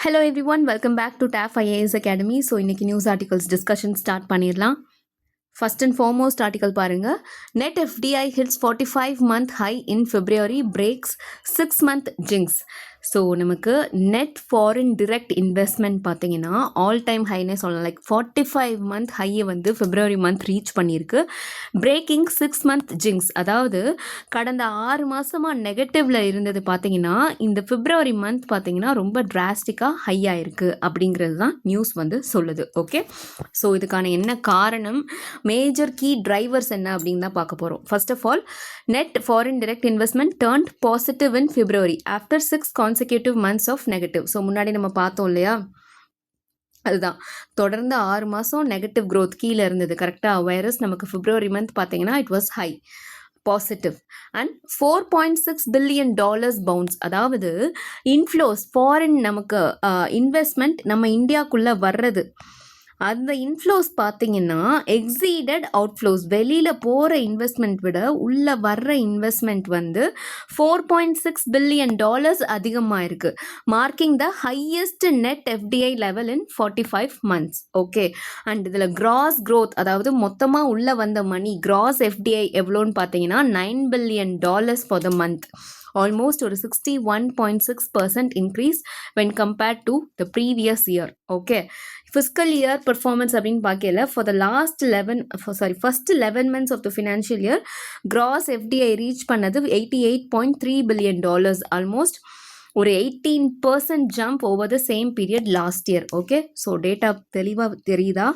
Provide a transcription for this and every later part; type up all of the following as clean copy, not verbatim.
Hello everyone, welcome back to TAF IAS Academy. So இன்னைக்கு news articles discussion start பண்ணிடலாம். First and foremost article பாருங்க. Net FDI hits 45-month high in February, breaks 6-month ஜிங்ஸ். So நமக்கு net foreign direct investment பார்த்தீங்கன்னா all time ஹைனே சொல்லலாம். Like 45-month ஹையை வந்து February month ரீச் பண்ணியிருக்கு. பிரேக்கிங் 6-month ஜிங்ஸ், அதாவது கடந்த 6 மாதமாக நெகட்டிவில் இருந்தது பார்த்தீங்கன்னா இந்த February month பார்த்தீங்கன்னா ரொம்ப டிராஸ்டிக்காக ஹை ஆயிருக்கு அப்படிங்கிறது தான் நியூஸ் வந்து சொல்லுது. ஓகே, ஸோ இதுக்கான என்ன காரணம், மேஜர் கீ டிரைவர்ஸ் என்ன அப்படின்னு தான் பார்க்க போகிறோம். First of all, net foreign direct investment turned positive in February after 6 consecutive months of negative. So முன்னாடி நம்ம பார்த்தோம் இல்லையா, அதுதான் தொடர்ந்து 6 மாதம் நெகட்டிவ் க்ரோத் கீழே இருந்தது கரெக்டாக. வைரஸ் நமக்கு February month பார்த்தீங்கன்னா it was high positive and $4.6 billion bounce, அதாவது இன்ஃப்ளோஸ் ஃபாரின் நமக்கு இன்வெஸ்ட்மெண்ட் நம்ம இந்தியாவுக்குள்ளே வர்றது, அந்த இன்ஃப்ளோஸ் பார்த்தீங்கன்னா எக்ஸீடட் அவுட்ஃப்ளோஸ், வெளியில் போகிற இன்வெஸ்ட்மெண்ட் விட உள்ளே வர்ற இன்வெஸ்ட்மெண்ட் வந்து $4.6 billion அதிகமாக இருக்குது, marking the highest net FDI level in 45 months. Okay, and இதில் கிராஸ் க்ரோத், அதாவது மொத்தமாக உள்ளே வந்த மணி கிராஸ் எஃப்டிஐ எவ்வளோன்னு பார்த்தீங்கன்னா $9 billion for the month, almost ஒரு 61.6% increase when compared to the previous year. Okay, fiscal year performance அப்படின்னு பார்க்கல, for the first 11 months of the financial year gross FDI reach பண்ணது $88.3 billion, ஆல்மோஸ்ட் ஒரு 18% jump over the same period last year. Okay, so data தெளிவாக தெரியுதா?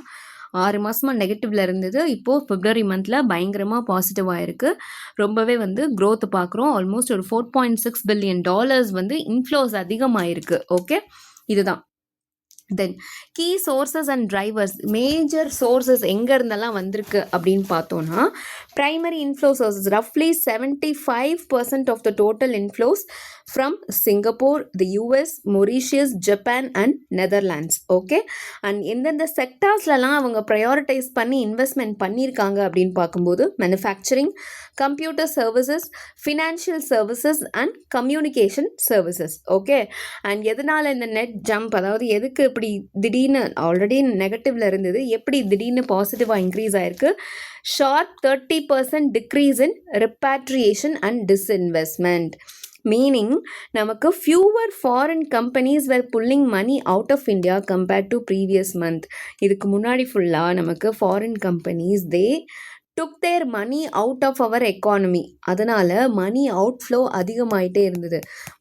6 மாதமாக நெகட்டிவில் இருந்தது, இப்போது February monthல பயங்கரமாக பாசிட்டிவாக இருக்குது. ரொம்பவே வந்து க்ரோத் பார்க்குறோம். ஆல்மோஸ்ட் ஒரு $4.6 billion வந்து இன்ஃப்ளோஸ் அதிகமாக இருக்குது. ஓகே, இதுதான். Then key sources and drivers, major sources எங்கே இருந்தெல்லாம் வந்திருக்கு அப்படின்னு பார்த்தோன்னா, ப்ரைமரி இன்ஃப்ளோ சோர்சஸ் ரஃப்லி 75% of the total inflows from Singapore, the US, Mauritius, Japan and Netherlands. Okay, and எந்தெந்த செக்டார்ஸ்லலாம் அவங்க ப்ரையாரிட்டைஸ் பண்ணி இன்வெஸ்ட்மெண்ட் பண்ணியிருக்காங்க அப்படின்னு பார்க்கும்போது manufacturing, computer services, financial services and communication services. Okay, and எதனால் இந்த நெட் ஜம்ப், அதாவது எதுக்கு இப்படி திடீர்னு ஆல்ரெடி நெகட்டிவ்ல இருந்தது எப்படி திடீர்னு பாசிட்டிவாக இன்க்ரீஸ் ஆயிருக்கு? Sharp 30% decrease in repatriation and disinvestment, meaning நமக்கு fewer foreign companies were pulling money out of India compared to previous month. இதுக்கு முன்னாடி ஃபுல்லாக நமக்கு foreign companies they took their money out of our economy, அதனால் மணி outflow அதிகமாயிட்டே இருந்தது.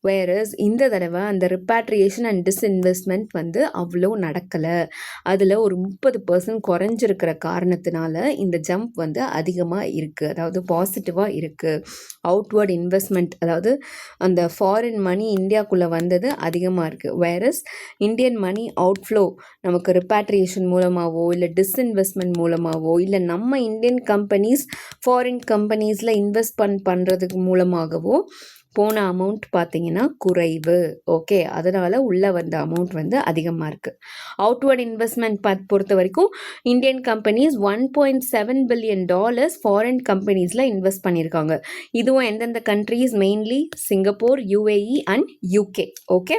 Whereas இந்த தடவை அந்த ரிப்பாட்ரியேஷன் அண்ட் டிஸ்இன்வெஸ்ட்மெண்ட் வந்து அவ்வளோ நடக்கலை. அதில் ஒரு 30% குறைஞ்சிருக்கிற காரணத்தினால இந்த ஜம்ப் வந்து அதிகமாக இருக்குது, அதாவது பாசிட்டிவாக இருக்குது. அவுட்வர்ட் இன்வெஸ்ட்மெண்ட், அதாவது அந்த ஃபாரின் மணி இந்தியாவுக்குள்ளே வந்தது அதிகமாக இருக்குது. வேறஸ் இந்தியன் மணி அவுட்ஃப்ளோ நமக்கு ரிப்பாட்ரியேஷன் மூலமாகவோ இல்லை டிஸ்இன்வெஸ்ட்மெண்ட் மூலமாகவோ இல்லை நம்ம இந்தியன் கம்பெனிஸ் ஃபாரின் கம்பெனிஸில் இன்வெஸ்ட் பண்ணுறதுக்கு மூலமாகவோ போன அமௌண்ட் பார்த்தீங்கன்னா குறைவு. ஓகே, அதனால் உள்ளே வந்த அமௌண்ட் வந்து அதிகமாக இருக்குது. அவுட்வர்ட் இன்வெஸ்ட்மெண்ட் பொறுத்த வரைக்கும் இந்தியன் கம்பெனிஸ் $1.7 billion ஃபாரின் கம்பெனிஸில் இன்வெஸ்ட் பண்ணியிருக்காங்க. இதுவும் எந்தெந்த countries? Mainly Singapore, UAE and UK. Okay,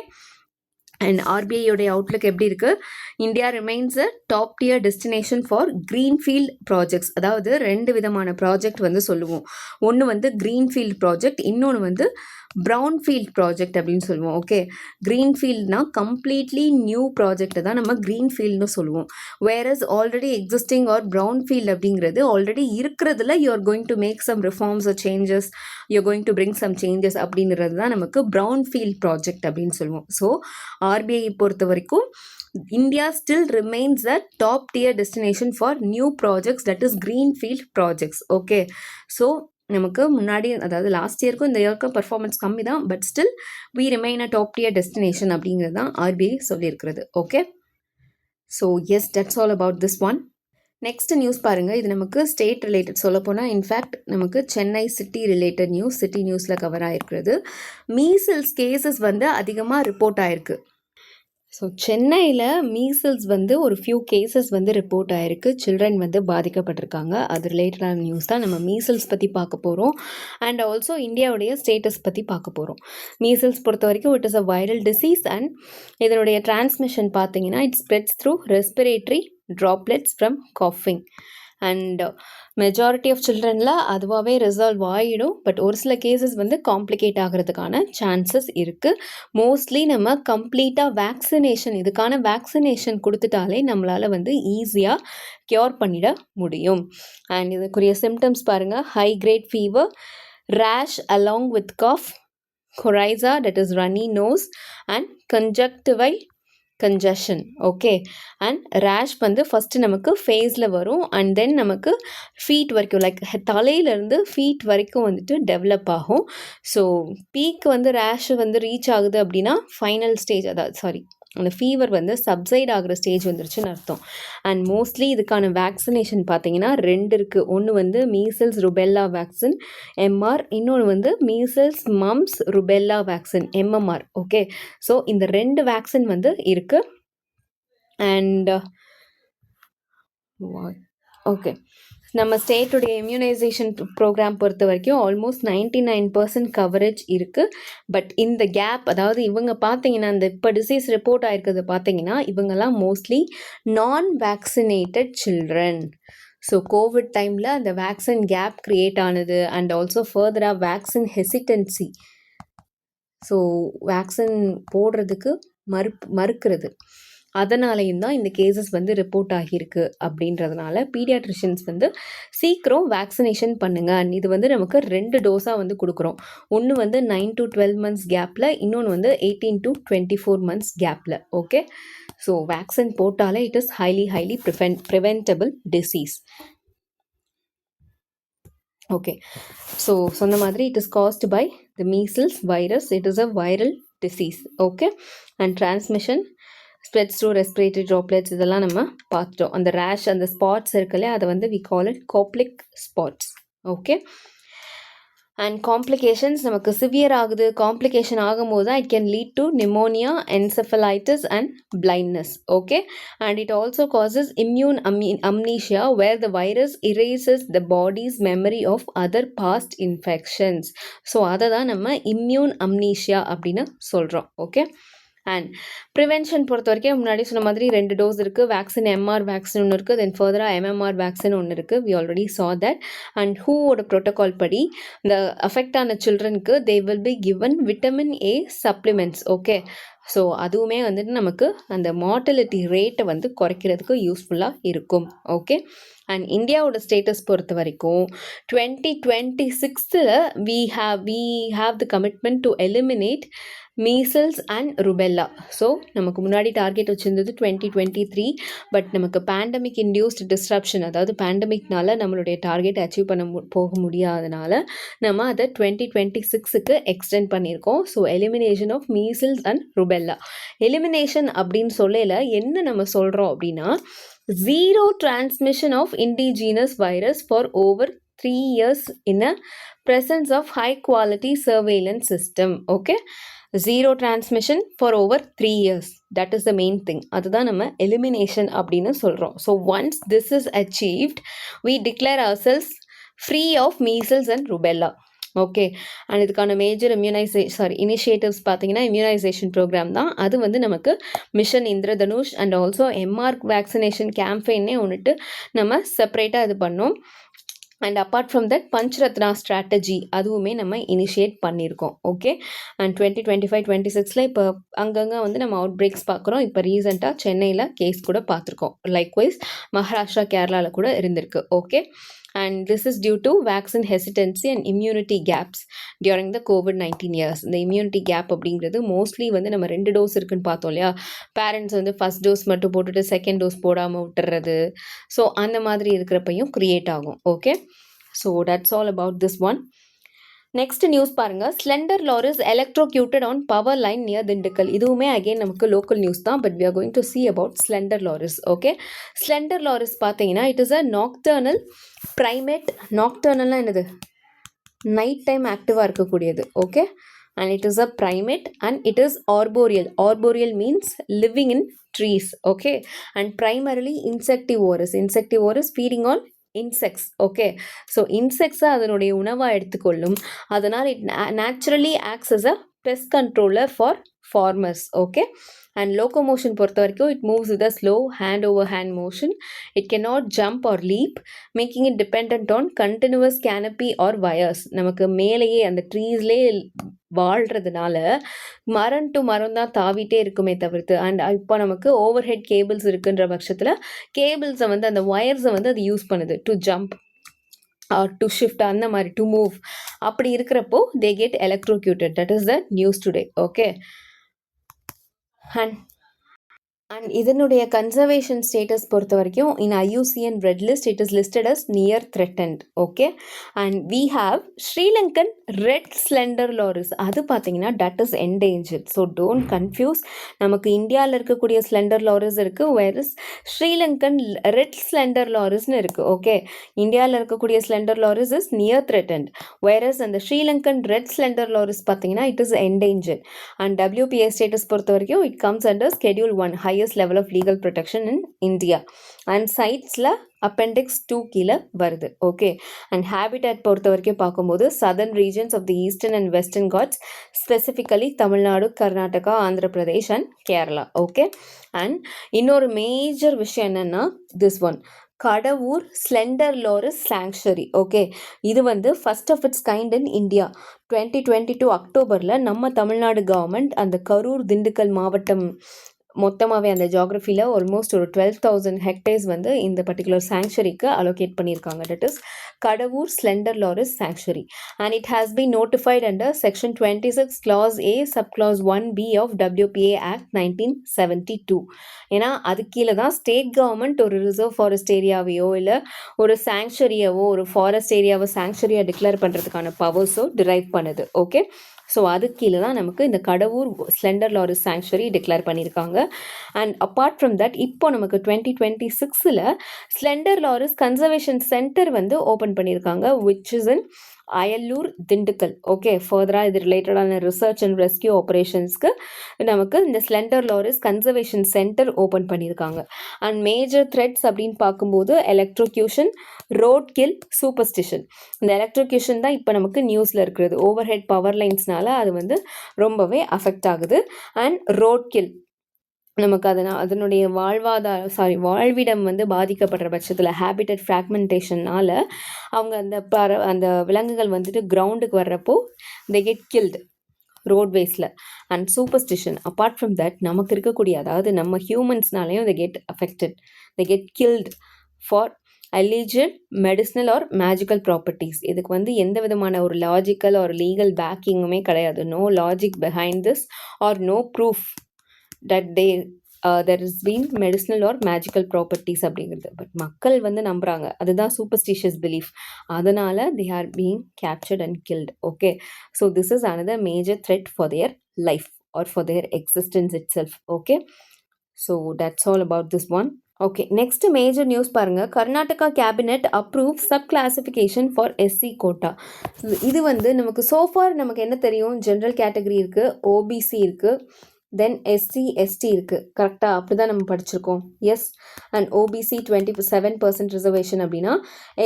and ஆர்பிஐயோடைய அவுட்லுக் எப்படி இருக்குது? India remains a top tier destination for greenfield projects, அதாவது 2 விதமான ப்ராஜெக்ட் வந்து சொல்லுவோம். ஒன்று வந்து க்ரீன்ஃபீல்ட் ப்ராஜெக்ட், இன்னொன்று வந்து ப்ரௌன்ஃபீல்ட் ப்ராஜெக்ட் அப்படின்னு சொல்லுவோம். ஓகே, க்ரீன்ஃபீல்ட்னா கம்ப்ளீட்லி நியூ ப்ராஜெக்டை தான் நம்ம க்ரீன்ஃபீல்ட்னு சொல்லுவோம். Whereas already existing or brownfield அப்படிங்கிறது ஆல்ரெடி இருக்கிறதுல you are going to make some reforms or changes, you are going to bring some changes அப்படிங்கிறது தான் நமக்கு ப்ரௌன்ஃபீல்ட் ப்ராஜெக்ட் அப்படின்னு சொல்லுவோம். ஸோ ஆர்பிஐ பொறுத்த வரைக்கும் India still remains a top tier destination for new projects, that is greenfield projects. Okay, so நமக்கு முன்னாடி அதாவது லாஸ்ட் இயருக்கும் இந்த இயருக்கும் பர்ஃபார்மன்ஸ் கம்மி தான், but still we remain a top tier destination அப்படிங்கிறது தான் ஆர்பிஐ சொல்லியிருக்கிறது. Okay, so yes, that's all about this one. Next news பாருங்கள், இது நமக்கு ஸ்டேட் ரிலேட்டட் சொல்லப்போனால் இன்ஃபேக்ட் நமக்கு Chennai city related news, city நியூஸில் கவர் ஆகிருக்கிறது. மீசில்ஸ் கேசஸ் வந்து அதிகமாக ரிப்போர்ட் ஆயிருக்கு. ஸோ சென்னையில் மீசல்ஸ் வந்து ஒரு ஃபியூ கேசஸ் வந்து ரிப்போர்ட் ஆகிருக்கு. சில்ட்ரன் வந்து பாதிக்கப்பட்டிருக்காங்க. அது ரிலேட்டடான நியூஸ் தான் நம்ம மீசல்ஸ் பற்றி பார்க்க போகிறோம். அண்ட் ஆல்சோ இந்தியாவுடைய ஸ்டேட்டஸ் பற்றி பார்க்க போகிறோம். மீசல்ஸ் பொறுத்த வரைக்கும் it is a viral disease and இதனுடைய டிரான்ஸ்மிஷன் பார்த்தீங்கன்னா it spreads through respiratory droplets from காஃபிங். அண்ட் மெஜாரிட்டி ஆஃப் சில்ட்ரனில் அதுவாகவே ரிசால்வ் ஆகிடும். பட் ஒரு சில கேசஸ் வந்து காம்ப்ளிகேட் ஆகிறதுக்கான சான்சஸ் இருக்குது. மோஸ்ட்லி நம்ம கம்ப்ளீட்டாக வேக்சினேஷன் இதுக்கான வேக்சினேஷன் கொடுத்துட்டாலே நம்மளால் வந்து ஈஸியாக க்யூர் பண்ணிட முடியும். அண்ட் இதுக்குரிய சிம்டம்ஸ் பாருங்கள். High grade fever, rash along with cough, coryza that is runny nose and conjunctival congestion. Okay. And rash வந்து ஃபஸ்ட்டு நமக்கு ஃபேஸில் வரும் அண்ட் தென் நமக்கு ஃபீட் வரைக்கும் லைக் தலையிலேருந்து ஃபீட் வரைக்கும் வந்துட்டு டெவலப் ஆகும். ஸோ பீக் வந்து ரேஷ் வந்து ரீச் ஆகுது அப்படின்னா ஃபைனல் ஸ்டேஜ், அதாவது அந்த ஃபீவர் வந்து சப்சைட் ஆகிற ஸ்டேஜ் வந்துருச்சுன்னு அர்த்தம். அண்ட் மோஸ்ட்லி இதுக்கான வேக்சினேஷன் பார்த்தீங்கன்னா 2 இருக்குது. ஒன்று வந்து மீசல்ஸ் ருபெல்லா வேக்சின் எம்ஆர், இன்னொன்று வந்து measles mumps rubella vaccine MMR. Okay. So இந்த 2 வேக்சின் வந்து இருக்குது. அண்ட் ஓகே, நம்ம ஸ்டேட்டுடைய இம்யூனைசேஷன் ப்ரோக்ராம் பொறுத்த வரைக்கும் ஆல்மோஸ்ட் 99% கவரேஜ் இருக்குது. பட் இந்த கேப், அதாவது இவங்க பார்த்தீங்கன்னா இந்த இப்போ டிசீஸ் ரிப்போர்ட் ஆகிருக்கிறது பார்த்தீங்கன்னா இவங்கெல்லாம் மோஸ்ட்லி நான் வேக்சினேட்டட் சில்ட்ரன். ஸோ கோவிட் டைமில் அந்த வேக்சின் கேப் க்ரியேட் ஆனது அண்ட் ஆல்சோ ஃபர்தராக வேக்சின் ஹெசிடென்சி. ஸோ வேக்சின் போடுறதுக்கு மறுக்கிறது. அதனாலையும் தான் இந்த கேசஸ் வந்து ரிப்போர்ட் ஆகியிருக்கு. அப்படின்றதுனால பீடியாட்ரிஷியன்ஸ் வந்து சீக்கிரம் வேக்சினேஷன் பண்ணுங்கள். அண்ட் இது வந்து நமக்கு 2 டோஸாக வந்து கொடுக்குறோம். ஒன்று வந்து 9 to 12 months கேப்பில், இன்னொன்று வந்து 18 to 24 months கேப்பில். ஓகே. ஸோ வேக்சின் போட்டாலே it is highly preventable disease. Okay. So சொன்ன மாதிரி it is caused by the measles virus. It is a viral disease. Okay. And transmission spreads through respiratory droplets இதெல்லாம் நம்ம பார்த்துட்டோம். அந்த ரேஷ், அந்த spots இருக்குல்ல, அதை வந்து we call it Koplik spots. Okay. And complications நமக்கு சிவியர் ஆகுது. காம்ப்ளிகேஷன் ஆகும்போது தான் it can lead to pneumonia, encephalitis and blindness. Okay. And it also causes immune amnesia where the virus erases the body's memory of other past infections. So அதை தான் நம்ம immune amnesia அப்படின்னு சொல்கிறோம். Okay. And prevention பொறுத்த வரைக்கும் முன்னாடி சொன்ன மாதிரி 2 டோஸ் இருக்குது. வேக்சின் எம்ஆர் வேக்சின் ஒன்று இருக்குது. தென் ஃபர்தராக எம்எம்ஆர் வேக்சின் ஒன்று இருக்குது. We already saw that. And ஹூவோட ப்ரோட்டோகால் படி இந்த அஃபெக்ட் ஆன சில்ட்ரனுக்கு they will be given vitamin A supplements. Okay. So அதுவுமே வந்துட்டு நமக்கு அந்த மார்டலிட்டி ரேட்டை வந்து குறைக்கிறதுக்கு யூஸ்ஃபுல்லாக இருக்கும். ஓகே. அண்ட் இந்தியாவோட ஸ்டேட்டஸ் பொறுத்த வரைக்கும் 2026 we have the commitment to eliminate measles and rubella. So நமக்கு முன்னாடி டார்கெட் வச்சுருந்தது 2023. பட் நமக்கு பேண்டமிக் இன்டியூஸ்ட் டிஸ்ரப்ஷன், அதாவது பேண்டமிக்னால நம்மளுடைய டார்கெட் அச்சீவ் போக முடியாதனால நம்ம அதை 2026க்கு எக்ஸ்டெண்ட் பண்ணியிருக்கோம். So elimination of measles and rubella. Elimination அப்படின்னு சொல்லல என்ன நம்ம சொல்கிறோம் அப்படின்னா, 0 transmission of indigenous virus for over 3 years in a presence of high quality surveillance system. Okay. 0 transmission for over 3 years. That is the main thing. அதுதான் நம்ம elimination அப்படின்னு சொல்கிறோம். So once this is achieved, we declare ourselves free of measles and rubella. Okay. And இதுக்கான major initiatives பார்த்தீங்கன்னா immunisation programme தான். அது வந்து நமக்கு mission Indradhanush and also MR vaccination கேம்பெயினே ஒன்றுட்டு நம்ம செப்பரேட்டாக இது பண்ணோம். And apart from that Panchratna strategy அதுவுமே நம்ம இனிஷியேட் பண்ணியிருக்கோம். ஓகே. அண்ட் 2025-26 இப்போ அங்கங்கே வந்து நம்ம அவுட் பிரேக்ஸ் பார்க்குறோம். இப்போ ரீசெண்டாக சென்னையில் கேஸ் கூட பார்த்துருக்கோம். லைக்வைஸ் மகாராஷ்டிரா, கேரளாவில் கூட இருந்திருக்கு. Okay. And this is due to vaccine hesitancy and immunity gaps during the COVID-19 years. இந்த immunity gap அப்படிங்கிறது மோஸ்ட்லி வந்து நம்ம 2 டோஸ் இருக்குன்னு பார்த்தோம் இல்லையா. பேரண்ட்ஸ் வந்து ஃபஸ்ட் டோஸ் மட்டும் போட்டுட்டு செகண்ட் டோஸ் போடாமல் விட்டுறது. ஸோ அந்த மாதிரி இருக்கிறப்பையும் க்ரியேட் ஆகும். Okay. So that's all about this one. Next news பாருங்க. Slender loris electrocuted on power line near Dindigul. இதுவுமே அகெயின் நமக்கு லோக்கல் நியூஸ் தான். But we are going to see about slender loris. Okay. Slender loris பார்த்தீங்கன்னா it is a nocturnal primate. நாக்டர்னல்னால் என்னது? Night time ஆக்டிவாக இருக்கக்கூடியது. Okay. and it is a primate and it is arboreal. Arboreal means living in trees, okay, and primarily insectivorous. Insectivorous feeding on insects, okay. So இன்செக்ட்ஸை அதனுடைய உணவாக எடுத்துக்கொள்ளும். அதனால் it naturally acts as a pest controller for farmers, okay. And locomotion பொறுத்த வரைக்கும் it moves with a slow hand over hand motion. It cannot jump or leap, making it dependent on continuous canopy or wires. நமக்கு மேலேயே அந்த ட்ரீஸ்லேயே வாழ்கிறதுனால மரம் to மரம் தான் தாவிட்டே இருக்குமே தவிர்த்து. அண்ட் இப்போ நமக்கு ஓவர் ஹெட் கேபிள்ஸ் இருக்குன்ற பட்சத்தில் கேபிள்ஸை வந்து அந்த ஒயர்ஸை வந்து அது யூஸ் பண்ணுது to jump or to shift, அந்த மாதிரி டு மூவ். அப்படி இருக்கிறப்போ they get electrocuted. That is the news today, okay. And இதனுடைய கன்சர்வேஷன் ஸ்டேட்டஸ் பொறுத்த வரைக்கும் in IUCN red list it is listed as near threatened, okay. And we have Sri Lankan red slender loris. அது பார்த்தீங்கன்னா that is endangered. So don't confuse. நமக்கு இந்தியாவில் இருக்கக்கூடிய slender loris இருக்குது, whereas Sri Lankan red slender லாரிஸ்னு இருக்குது, ஓகே. இந்தியாவில் இருக்கக்கூடிய slender loris is near threatened, whereas அந்த ஸ்ரீலங்கன் ரெட் ஸ்லெண்டர் லாரிஸ் பார்த்தீங்கன்னா it is endangered. And WPA status பொறுத்த வரைக்கும் it comes under Schedule 1 highest level of legal protection in India. அண்ட் சைட்ஸில் அப்பெண்டிக்ஸ் 2 கீழே வருது, ஓகே. அண்ட் ஹேபிட்டட் பொறுத்த வரைக்கும் பார்க்கும்போது southern regions of the eastern and western Ghats, specifically Tamil Nadu, Karnataka, Andhra Pradesh and Kerala, okay. And இன்னொரு மேஜர் விஷயம் என்னென்னா this one, Kadavur slender loris sanctuary, okay. இது வந்து first of its kind in India. 2022 அக்டோபரில் நம்ம தமிழ்நாடு கவர்மெண்ட் அந்த கரூர் திண்டுக்கல் மாவட்டம் மொத்தமாகவே அந்த ஜாகிரஃபியில் ஆல்மோஸ்ட் ஒரு 12,000 ஹெக்டேர்ஸ் வந்து இந்த பர்டிகுலர் சாங்சுரிக்கு அலோகேட் பண்ணியிருக்காங்க. That is Kadavur slender loris sanctuary. And it has been notified under section 26 clause A sub clause 1B ஆஃப் WPA ஆக்ட் 1972. ஏன்னா அது கீழே தான் ஸ்டேட் கவர்மெண்ட் ஒரு ரிசர்வ் ஃபாரஸ்ட் ஏரியாவையோ இல்லை ஒரு சாங்சுரியவோ ஒரு ஃபாரஸ்ட் ஏரியாவை சாங்சுரியாக டிக்ளேர் பண்ணுறதுக்கான பவர்ஸோ டிரைவ் பண்ணுது, ஓகே. ஸோ அது கீழே தான் நமக்கு இந்த Kadavur slender loris sanctuary declare பண்ணியிருக்காங்க. அண்ட் அப்பார்ட் ஃப்ரம் தட் இப்போ நமக்கு 2026 ஸ்லெண்டர் லாரிஸ் கன்சர்வேஷன் சென்டர் வந்து ஓப்பன் பண்ணியிருக்காங்க, which is in Ayalur, Dindigul, okay. ஃபர்தராக இது ரிலேட்டடான ரிசர்ச் அண்ட் ரெஸ்கியூ ஆப்ரேஷன்ஸ்க்கு நமக்கு இந்த slender loris conservation centre open பண்ணியிருக்காங்க. அண்ட் மேஜர் த்ரெட்ஸ் அப்படின்னு பார்க்கும்போது எலக்ட்ரோக்யூஷன், ரோட் கில், சூப்பர்ஸ்டிஷன். இந்த எலக்ட்ரோக்யூஷன் தான் இப்போ நமக்கு நியூஸில் இருக்கிறது. ஓவர் ஹெட் பவர் லைன்ஸ்னால அது வந்து ரொம்பவே அஃபெக்ட் ஆகுது. அண்ட் ரோட் கில் நமக்கு அதனுடைய வாழ்விடம் வந்து பாதிக்கப்படுற பட்சத்தில் ஹேபிட்டட் ஃப்ராக்மெண்டேஷனால் அவங்க அந்த விலங்குகள் வந்துட்டு கிரவுண்டுக்கு வர்றப்போ தே கெட் கில்டு ரோட்வேஸில். And superstition apart from that நமக்கு இருக்கக்கூடிய, அதாவது நம்ம ஹியூமன்ஸ்னாலேயும் they get affected, they get killed for alleged medicinal or magical properties. இதுக்கு வந்து எந்த விதமான ஒரு லாஜிக்கல் ஒரு லீகல் பேக்கிங்குமே கிடையாது. No logic behind this or no proof that there has been medicinal or magical properties அப்படிங்கிறது. பட் மக்கள் வந்து நம்புகிறாங்க, அதுதான் சூப்பர்ஸ்டிஷியஸ் பிலீஃப். அதனால் they are being captured and killed, okay. So this is another major threat for their life or for their existence itself, okay. So that's all about this one. Okay, next major news பாருங்கள். Karnataka cabinet approve sub classification for SC quota. இது வந்து நமக்கு so far நமக்கு என்ன தெரியும், general category இருக்குது, OBC இருக்குது, தென் SC ST இருக்குது, கரெக்டாக அப்படி தான் நம்ம படிச்சிருக்கோம். எஸ். அண்ட் OBC 27% ரிசர்வேஷன் அப்படின்னா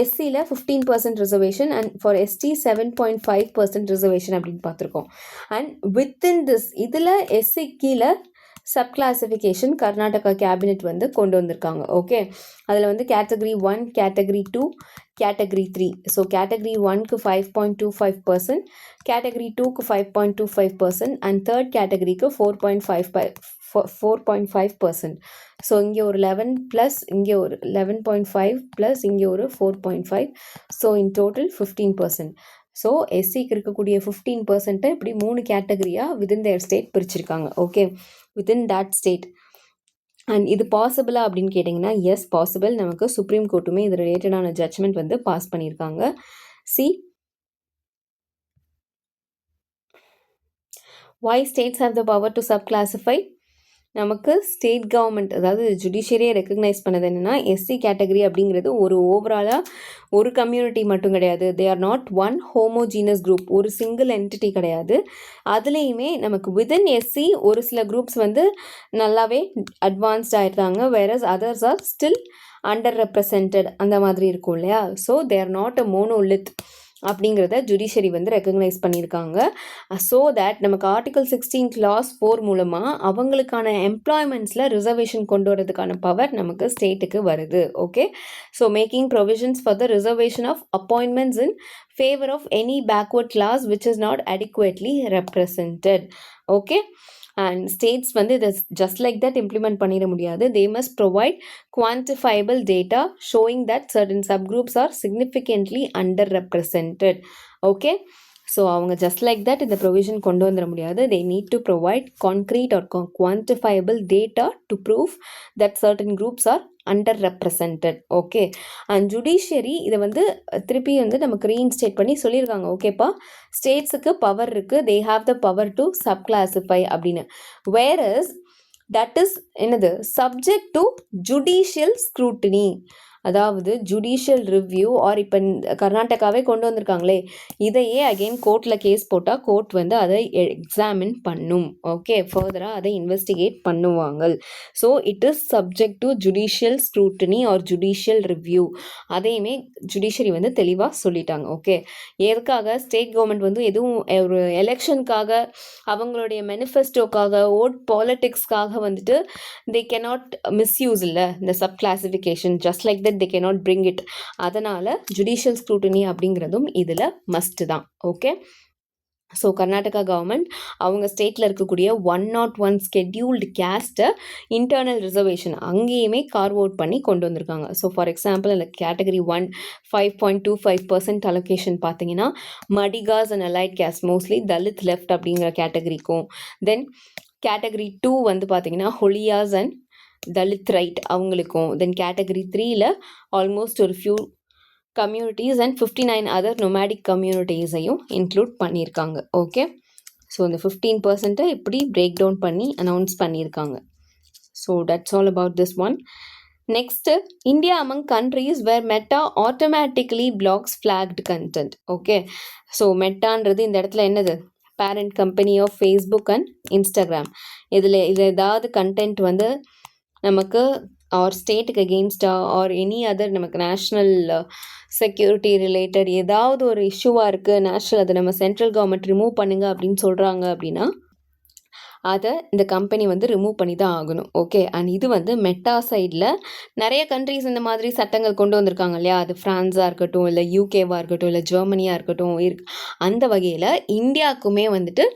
SCயில் 15% reservation and for ST 7.5% reservation அப்படின்னு பார்த்துருக்கோம். அண்ட் வித்தின் திஸ் இதில் SC கீழே சப் கிளாசிஃபிகேஷன் கர்நாடகா கேபினெட் வந்து கொண்டு வந்திருக்காங்க, ஓகே. அதில் வந்து category 1, category 2, category 3. So category 1க்கு 5.25%, கேட்டகரி 2க்கு 5.25% அண்ட் தேர்ட் கேட்டகரிக்கு 4.5%. ஸோ இங்கே ஒரு 11 ப்ளஸ் இங்கே ஒரு 11.5 ப்ளஸ் இங்கே ஒரு 4.5. So in total 15%. ஸோ SCக்கு இருக்கக்கூடிய 15% இப்படி 3 கேட்டகரியாக வித்தின் தேர் ஸ்டேட் பிரிச்சிருக்காங்க, okay, within that state. And இது பாசிபிளா அப்படின்னு கேட்டிங்கன்னா எஸ் பாசிபிள். நமக்கு சுப்ரீம் கோர்ட்டுமே இது ரிலேட்டடான ஜட்ஜ்மெண்ட் வந்து பாஸ் பண்ணியிருக்காங்க. C why states have the power to subclassify? நமக்கு ஸ்டேட் கவர்மெண்ட் அதாவது ஜுடிஷியரியை ரெக்கக்னைஸ் பண்ணது என்னென்னா எஸ்சி கேட்டகரி அப்படிங்கிறது ஒரு ஓவராலாக ஒரு கம்யூனிட்டி மட்டும் கிடையாது. They are not one homogeneous group, ஒரு சிங்கிள் என்டிட்டி கிடையாது. அதுலேயுமே நமக்கு வித்தின் எஸ்சி ஒரு சில குரூப்ஸ் வந்து நல்லாவே அட்வான்ஸ்ட் ஆகிட்டாங்க, whereas others are still under represented அந்த மாதிரி இருக்கும் இல்லையா. So they are not a Monolith அப்படிங்கிறத ஜுடிஷியரி வந்து ரெக்கக்னைஸ் பண்ணியிருக்காங்க. ஸோ தேட் நமக்கு ஆர்டிகல் 16 clause 4 மூலமாக அவங்களுக்கான எம்ப்ளாய்மெண்ட்ஸில் ரிசர்வேஷன் கொண்டு வரதுக்கான பவர் நமக்கு ஸ்டேட்டுக்கு வருது. Okay, so making provisions for the reservation of appointments in favour of any backward class which is not adequately represented. Okay, and states வந்து இதை ஜஸ்ட் லைக் தட் இம்ப்ளிமெண்ட் பண்ணிட முடியாது. They must provide quantifiable data showing that certain subgroups are significantly underrepresented. Okay, so அவங்க just like that இந்த provision கொண்டு வந்துட முடியாது. They need to provide concrete or quantifiable data to prove that certain groups are under represented. Okay, and judiciary இதை வந்து திருப்பி வந்து நமக்கு ரீஇன்ஸ்டேட் பண்ணி சொல்லியிருக்காங்க. ஓகேப்பா, ஸ்டேட்ஸுக்கு பவர் இருக்குது, they have the power to sub classify அப்படின்னு. வேரஸ் தட் இஸ் என்னது சப்ஜெக்ட் டு ஜுடிஷியல் ஸ்க்ரூட்டினி, அதாவது ஜுடிஷியல் ரிவ்யூ ஆர் இப்போ கர்நாடகாவே கொண்டு வந்திருக்காங்களே இதையே அகெயின் கோர்ட்டில் கேஸ் போட்டால் கோர்ட் வந்து அதை எக்ஸாமின் பண்ணும். ஓகே, ஃபர்தராக அதை இன்வெஸ்டிகேட் பண்ணுவாங்க. So it is subject to judicial scrutiny or judicial review. அதையுமே ஜுடிஷியரி வந்து தெளிவாக சொல்லிட்டாங்க. ஓகே, எதுக்காக ஸ்டேட் கவர்மெண்ட் வந்து எதுவும் ஒரு எலெக்ஷனுக்காக அவங்களுடைய மேனிஃபெஸ்டோக்காக ஓட் பாலிட்டிக்ஸ்க்காக வந்துட்டு தே கேனாட் மிஸ்யூஸ் இல்லை இந்த sub classification, just like that they cannot bring it. அதனால் ஜுடிஷியல் ஸ்க்ரூட்டினி அப்படிங்கிறதும் இதில் மஸ்ட் தான். ஓகே, ஸோ கர்நாடகா கவர்மெண்ட் அவங்க ஸ்டேட்டில் இருக்கக்கூடிய 101 ஸ்கெட்யூல்டு கேஸ்ட்டை இன்டர்னல் ரிசர்வேஷன் அங்கேயுமே கார்வ் அவுட் பண்ணி கொண்டு வந்திருக்காங்க. ஸோ ஃபார் எக்ஸாம்பிள் அந்த கேட்டகரி 1 5.25% அலோகேஷன் பார்த்தீங்கன்னா Madigas and allied caste mostly Dalit left அப்படிங்கிற கேட்டகரிக்கும், தென் கேட்டகரி 2 வந்து பார்த்தீங்கன்னா ஹொலியாஸ் அண்ட் தலித் ரைட் அவங்களுக்கும், தென் கேட்டகரி 3ல ஆல்மோஸ்ட் ஒரு few communities and 59 other nomadic கம்யூனிட்டிஸையும் இன்க்ளூட் பண்ணியிருக்காங்க. ஓகே, ஸோ இந்த 15% இப்படி பிரேக் டவுன் பண்ணி அனௌன்ஸ் பண்ணியிருக்காங்க. So that's all about this one. Next, India among countries where Meta automatically blocks flagged content. Okay, so மெட்டான்றது இந்த இடத்துல என்னது, parent company of Facebook and Instagram. இதில் ஏதாவது கண்டென்ட் வந்து நமக்கு ஆர் ஸ்டேட்டுக்கு அகெயின்ஸ்டாக ஆர் எனி அதர் நமக்கு நேஷ்னல் செக்யூரிட்டி ரிலேட்டட் ஏதாவது ஒரு இஷ்யூவாக இருக்குது, நேஷ்னல் அதை நம்ம சென்ட்ரல் கவர்மெண்ட் ரிமூவ் பண்ணுங்க அப்படின்னு சொல்கிறாங்க அப்படின்னா அதை இந்த கம்பெனி வந்து ரிமூவ் பண்ணி தான் ஆகணும். ஓகே, அண்ட் இது வந்து மெட்டா சைடில் நிறைய கண்ட்ரீஸ் இந்த மாதிரி சட்டங்கள் கொண்டு வந்திருக்காங்க இல்லையா, அது ஃப்ரான்ஸாக இருக்கட்டும், இல்லை யூகேவாக இருக்கட்டும், இல்லை ஜெர்மனியாக இருக்கட்டும் அந்த வகையில் இந்தியாவுக்குமே வந்துட்டு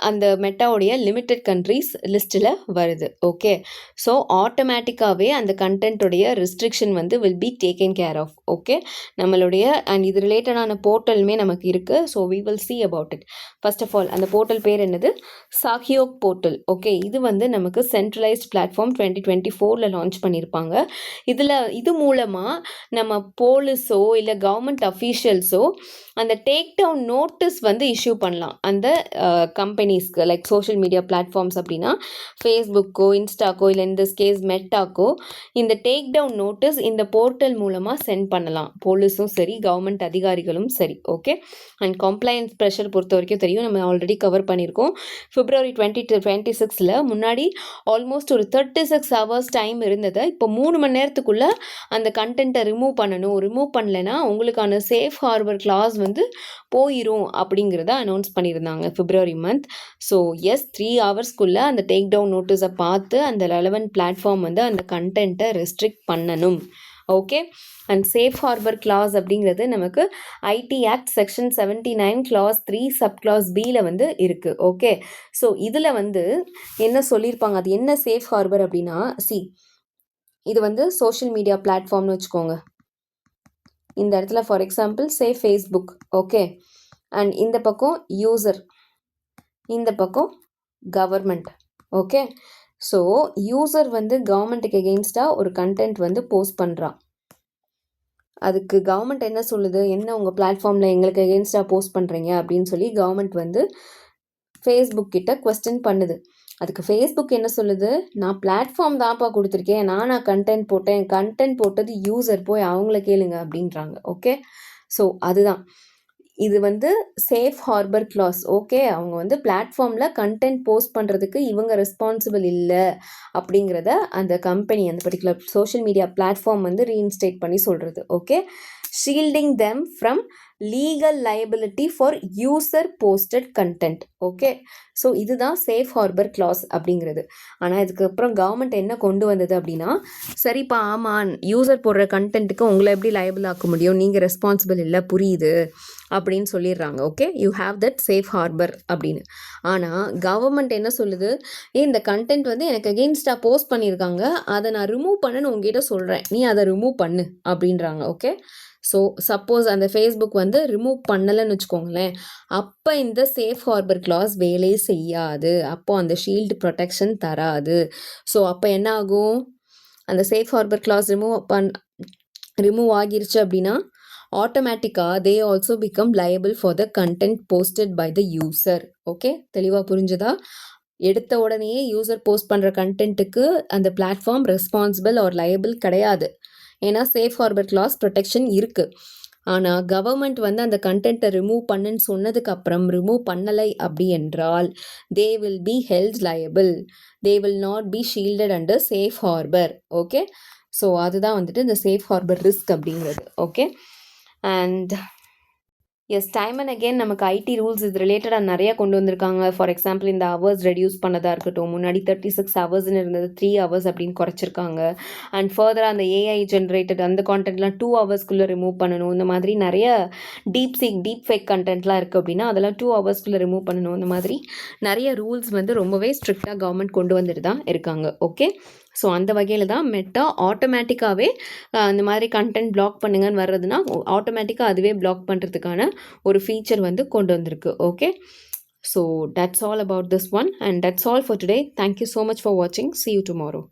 அந்த மெட்டாவுடைய லிமிட்டட் கண்ட்ரீஸ் லிஸ்ட்டில் வருது. ஓகே, ஸோ ஆட்டோமேட்டிக்காகவே அந்த கண்டென்ட்டுடைய ரெஸ்ட்ரிக்ஷன் வந்து will be taken care of. Okay, நம்மளுடைய அண்ட் இது ரிலேட்டடான போர்ட்டலுமே நமக்கு இருக்குது. So we will see about it. First of all அந்த போர்ட்டல் பேர் என்னது, சாஹியோக் போர்ட்டல். ஓகே, இது வந்து நமக்கு சென்ட்ரலைஸ்ட் பிளாட்ஃபார்ம் 2024ல் லான்ச் பண்ணியிருப்பாங்க. இது மூலமாக நம்ம போலீஸோ இல்லை கவர்மெண்ட் அஃபீஷியல்ஸோ அந்த டேக் டவுன் நோட்டீஸ் வந்து இஷ்யூ பண்ணலாம் அந்த கம்பெனிஸ்க்கு, லைக் சோஷியல் மீடியா பிளாட்ஃபார்ம்ஸ் அப்படின்னா ஃபேஸ்புக்கோ இன்ஸ்டாக்கோ இல்லை இந்த கேஸ் மெட்டாக்கோ இந்த டேக் டவுன் நோட்டீஸ் இந்த போர்ட்டல் மூலமாக சென்ட் பண்ணலாம், போலீஸும் சரி கவர்மெண்ட் அதிகாரிகளும் சரி. ஓகே, அண்ட் கம்ப்ளைன்ஸ் ப்ரெஷர் பொறுத்த வரைக்கும் தெரியும், நம்ம ஆல்ரெடி கவர் பண்ணியிருக்கோம். February 2026ல் முன்னாடி ஆல்மோஸ்ட் ஒரு 36 hours டைம் இருந்தது. இப்போ 3 மணி நேரத்துக்குள்ளே அந்த கண்டென்ட்டை ரிமூவ் பண்ணணும். ரிமூவ் பண்ணலைன்னா உங்களுக்கான சேஃப் ஹார்பர் கிளாஸ் வந்து போயிடும் அப்படிங்கிறத அனௌன்ஸ் பண்ணியிருந்தாங்க February month. ஸோ எஸ் 3 ஹவர்ஸ்க்குள்ளே அந்த டேக் டவுன் நோட்டீஸை பார்த்து அந்த ரெலவெண்ட் பிளாட்ஃபார்ம் வந்து அந்த கண்டென்ட்டை ரெஸ்ட்ரிக்ட் பண்ணணும். Okay, and safe harbour clause அப்படிங்கிறது நமக்கு IT act section 79 clause 3 sub clause பியில் வந்து இருக்குது. ஓகே, ஸோ இதில் வந்து என்ன சொல்லியிருப்பாங்க, அது என்ன சேஃப் ஹார்பர் அப்படின்னா, இது வந்து சோஷியல் மீடியா பிளாட்ஃபார்ம்னு வச்சுக்கோங்க. இந்த இடத்துல for example Facebook. Okay, and இந்த பக்கம் யூசர், இந்த பக்கம் கவர்மெண்ட். ஓகே, ஸோ யூசர் வந்து கவர்மெண்ட்டுக்கு எகெயின்ஸ்டாக ஒரு கண்டென்ட் வந்து போஸ்ட் பண்ணுறான். அதுக்கு கவர்மெண்ட் என்ன சொல்லுது, என்ன உங்கள் பிளாட்ஃபார்மில் எங்களுக்கு எகெயின்ஸ்டாக போஸ்ட் பண்ணுறீங்க அப்படின்னு சொல்லி கவர்மெண்ட் வந்து ஃபேஸ்புக் கிட்ட குவெஸ்டின் பண்ணுது. அதுக்கு ஃபேஸ்புக் என்ன சொல்லுது, நான் பிளாட்ஃபார்ம் தான்ப்பா கொடுத்துருக்கேன், நான் கண்டென்ட் போட்டேன், கண்டென்ட் போட்டது யூசர், போய் அவங்கள கேளுங்க அப்படின்றாங்க. ஓகே, ஸோ அதுதான் இது வந்து சேஃப் ஹார்பர் கிளாஸ். ஓகே, அவங்க வந்து பிளாட்ஃபார்மில் கண்டென்ட் போஸ்ட் பண்ணுறதுக்கு இவங்க ரெஸ்பான்சிபிள் இல்லை அப்படிங்கிறத அந்த கம்பெனி, அந்த பர்டிகுலர் சோஷியல் மீடியா பிளாட்ஃபார்ம் வந்து ரீஇன்ஸ்டேட் பண்ணி சொல்கிறது. Okay, shielding them from legal liability for user posted content. Okay, so இதுதான் சேஃப் ஹார்பர் கிளாஸ் அப்படிங்கிறது. ஆனால் இதுக்கப்புறம் கவர்மெண்ட் என்ன கொண்டு வந்தது அப்படின்னா, சரிப்பா ஆமாம், யூசர் போடுற கண்டென்ட்டுக்கு உங்களை எப்படி லைபிள் ஆக்க முடியும், நீங்கள் ரெஸ்பான்சிபிள் இல்லை, புரியுது அப்படின்னு சொல்லிடுறாங்க. Okay, you have that safe harbour அப்படின்னு. ஆனால் கவர்மெண்ட் என்ன சொல்லுது, இந்த கண்டென்ட் வந்து எனக்கு அகெயின்ஸ்டாக போஸ்ட் பண்ணியிருக்காங்க, அதை நான் ரிமூவ் பண்ணணும்னு உங்ககிட்ட சொல்கிறேன், நீ அதை ரிமூவ் பண்ணு அப்படின்றாங்க. ஓகே, ஸோ சப்போஸ் அந்த ஃபேஸ்புக் வந்து ரிமூவ் பண்ணலைன்னு வச்சுக்கோங்களேன், அப்போ இந்த சேஃப் ஹார்பர் கிளாஸ் வேலையை செய்யாது, அப்போ அந்த ஷீல்டு ப்ரொடெக்ஷன் தராது. ஸோ அப்போ என்ன ஆகும், அந்த சேஃப் ஹார்பர் கிளாஸ் ரிமூவ் ஆகிருச்சு அப்படின்னா ஆட்டோமேட்டிக்காக they also become liable for the content posted by the user. Okay, தெளிவாக புரிஞ்சுதா? எடுத்த உடனே யூசர் போஸ்ட் பண்ணுற கண்டென்ட்டுக்கு அந்த பிளாட்ஃபார்ம் ரெஸ்பான்சிபிள் ஆர் லைபிள் கிடையாது, ஏன்னா சேஃப் ஹார்பர் கிளாஸ் ப்ரொடெக்ஷன் இருக்குது. ஆனால் கவர்மெண்ட் வந்து அந்த கண்டென்ட்டை ரிமூவ் பண்ணுன்னு சொன்னதுக்கப்புறம் ரிமூவ் பண்ணலை அப்படி என்றால் they will be held liable, they will not be shielded under safe harbour. Okay, so அதுதான் வந்துட்டு இந்த சேஃப் ஹார்பர் ரிஸ்க் அப்படிங்கிறது. Okay, and yes, time and again நமக்கு ஐடி ரூல்ஸ் இது ரிலேட்டடாக நிறையா கொண்டு வந்திருக்காங்க. ஃபார் எக்ஸாம்பிள் இந்த ஹவர்ஸ் ரெடியூஸ் பண்ணதாக இருக்கட்டும், முன்னாடி 36 ஹவர்ஸ்னு இருந்தது 3 ஹவர்ஸ் அப்படின்னு குறைச்சிருக்காங்க. அண்ட் ஃபர்தராக அந்த ஏஐ ஜென்ரேட்டட் அந்த கான்டென்ட்லாம் 2 ஹவர்ஸ்க்குள்ளே ரிமூவ் பண்ணணும். இந்த மாதிரி நிறைய டீப் ஃபேக் கண்டென்ட்லாம் இருக்குது அப்படின்னா அதெல்லாம் 2 ஹவர்ஸ்க்குள்ளே ரிமூவ் பண்ணணும். இந்த மாதிரி நிறைய ரூல்ஸ் வந்து ரொம்பவே ஸ்ட்ரிக்டாக கவர்மெண்ட் கொண்டு வந்துட்டு தான் இருக்காங்க. ஓகே, ஸோ அந்த வகையில் தான் மெட்டா ஆட்டோமேட்டிக்காகவே இந்த மாதிரி கண்டென்ட் பிளாக் பண்ணுங்கன்னு வர்றதுன்னா ஆட்டோமேட்டிக்காக அதுவே பிளாக் பண்ணுறதுக்கான ஒரு ஃபீச்சர் வந்து கொண்டு வந்திருக்கு. Okay, so that's all about this one and that's all for today. Thank you so much for வாட்சிங். See you tomorrow.